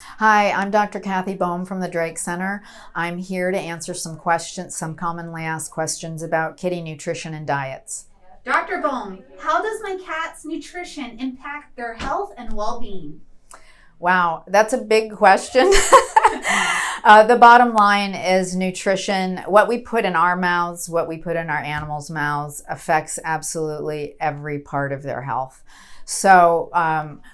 Hi, I'm Dr. Kathy Boehme from the Drake Center. I'm here to answer some questions, some commonly asked questions about kitty nutrition and diets. Dr. Boehme, how does my cat's nutrition impact their health and well-being? Wow, that's a big question. The bottom line is nutrition. What we put in our mouths, what we put in our animals' mouths affects absolutely every part of their health. So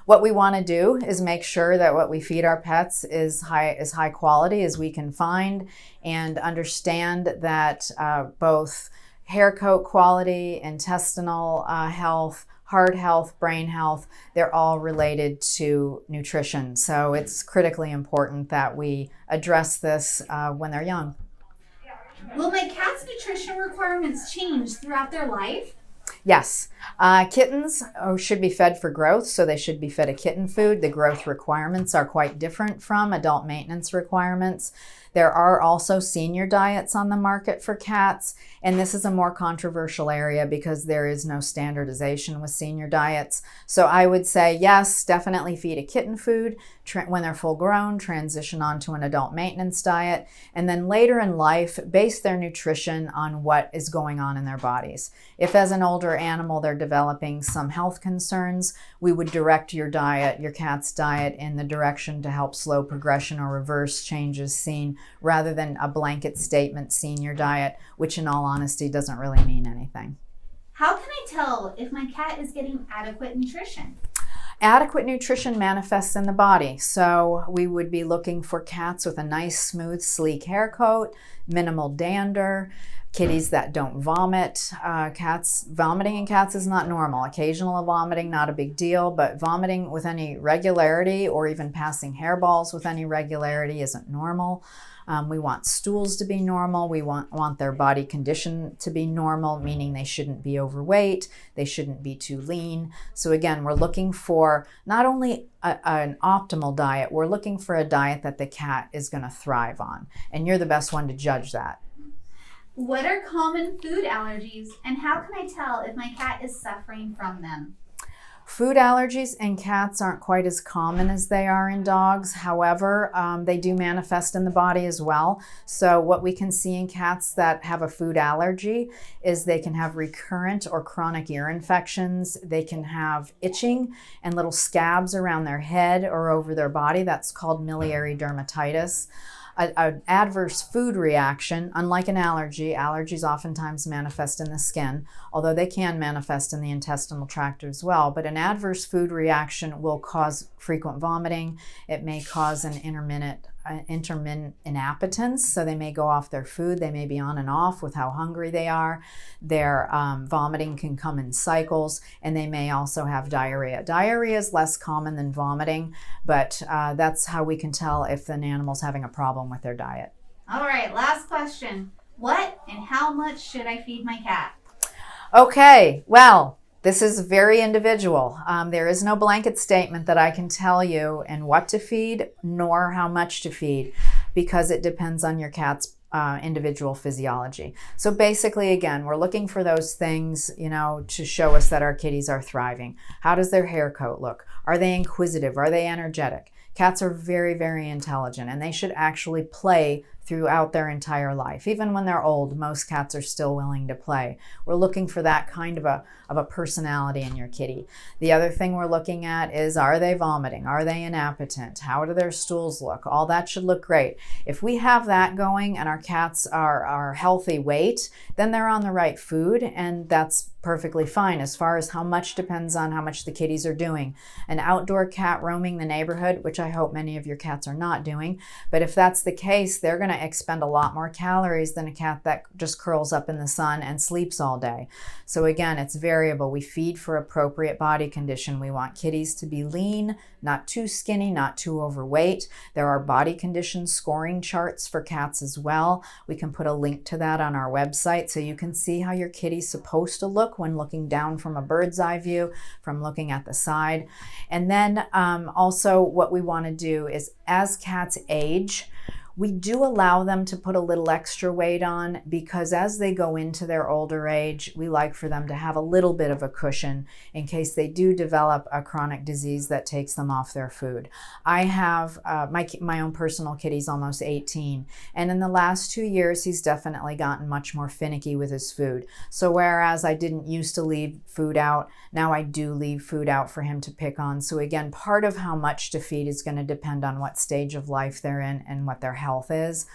what we want to do is make sure that what we feed our pets is high quality as we can find, and understand that both hair coat quality, intestinal health, heart health, brain health, they're all related to nutrition. So it's critically important that we address this when they're young. Will my cat's nutrition requirements change throughout their life? Yes, kittens should be fed for growth, so they should be fed a kitten food. The growth requirements are quite different from adult maintenance requirements. There are also senior diets on the market for cats, and this is a more controversial area because there is no standardization with senior diets. So I would say yes, definitely feed a kitten food when they're full grown, transition onto an adult maintenance diet, and then later in life, base their nutrition on what is going on in their bodies. If as an older animal they're developing some health concerns, we would direct your diet, your cat's diet, in the direction to help slow progression or reverse changes seen, rather than a blanket statement senior diet, which in all honesty doesn't really mean anything. How can I tell if my cat is getting adequate nutrition? Adequate nutrition manifests in the body. So we would be looking for cats with a nice, smooth, sleek hair coat, minimal dander, kitties that don't vomit. Vomiting in cats is not normal. Occasional vomiting, not a big deal, but vomiting with any regularity or even passing hairballs with any regularity isn't normal. We want stools to be normal. We want their body condition to be normal, meaning they shouldn't be overweight, they shouldn't be too lean. So again, we're looking for not only an optimal diet, we're looking for a diet that the cat is going to thrive on. And you're the best one to judge that. What are common food allergies, and how can I tell if my cat is suffering from them? Food allergies in cats aren't quite as common as they are in dogs. However, they do manifest in the body as well. So what we can see in cats that have a food allergy is they can have recurrent or chronic ear infections. They can have itching and little scabs around their head or over their body. That's called miliary dermatitis. An adverse food reaction, unlike an allergy, allergies oftentimes manifest in the skin, although they can manifest in the intestinal tract as well. But an adverse food reaction will cause frequent vomiting. It may cause an intermittent inappetence, so they may go off their food. They may be on and off with how hungry they are. Their vomiting can come in cycles, and they may also have diarrhea. Diarrhea is less common than vomiting, but that's how we can tell if an animal's having a problem with their diet. All right, last question. What and how much should I feed my cat? Okay, well, this is very individual. There is no blanket statement that I can tell you and what to feed nor how much to feed, because it depends on your cat's individual physiology. So basically, again, we're looking for those things, to show us that our kitties are thriving. How does their hair coat look? Are they inquisitive? Are they energetic? Cats are very, very intelligent, and they should actually play throughout their entire life. Even when they're old, most cats are still willing to play. We're looking for that kind of a personality in your kitty. The other thing we're looking at is, are they vomiting? Are they inappetent? How do their stools look? All that should look great. If we have that going and our cats are healthy weight, then they're on the right food, and that's perfectly fine. As far as how much depends on how much the kitties are doing. An outdoor cat roaming the neighborhood, which I hope many of your cats are not doing, but if that's the case, they're going to expend a lot more calories than a cat that just curls up in the sun and sleeps all day. So again, it's variable. We feed for appropriate body condition. We want kitties to be lean, not too skinny, not too overweight. There are body condition scoring charts for cats as well. We can put a link to that on our website so you can see how your kitty's supposed to look when looking down from a bird's eye view, from looking at the side. And then also what we want to do is, as cats age, We do allow them to put a little extra weight on because as they go into their older age, we like for them to have a little bit of a cushion in case they do develop a chronic disease that takes them off their food. I have my own personal kitty's almost 18, and in the last 2 years, he's definitely gotten much more finicky with his food. So whereas I didn't used to leave food out, now I do leave food out for him to pick on. So again, part of how much to feed is going to depend on what stage of life they're in and what their health is.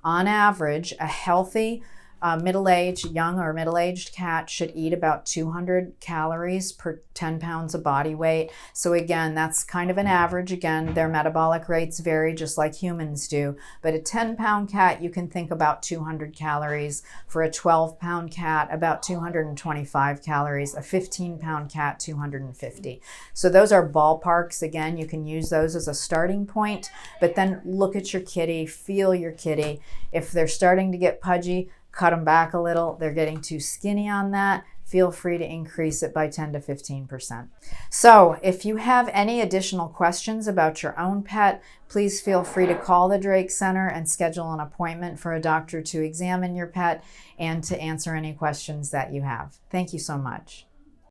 On average, a healthy young or middle-aged cat should eat about 200 calories per 10 pounds of body weight. So again, that's kind of an average. Again, their metabolic rates vary just like humans do. But a 10-pound cat, you can think about 200 calories. For a 12-pound cat, about 225 calories. A 15-pound cat, 250. So those are ballparks. Again, you can use those as a starting point, but then look at your kitty, feel your kitty. If they're starting to get pudgy, cut them back a little. They're getting too skinny on that. Feel free to increase it by 10 to 15%. So if you have any additional questions about your own pet, please feel free to call the Drake Center and schedule an appointment for a doctor to examine your pet and to answer any questions that you have. Thank you so much.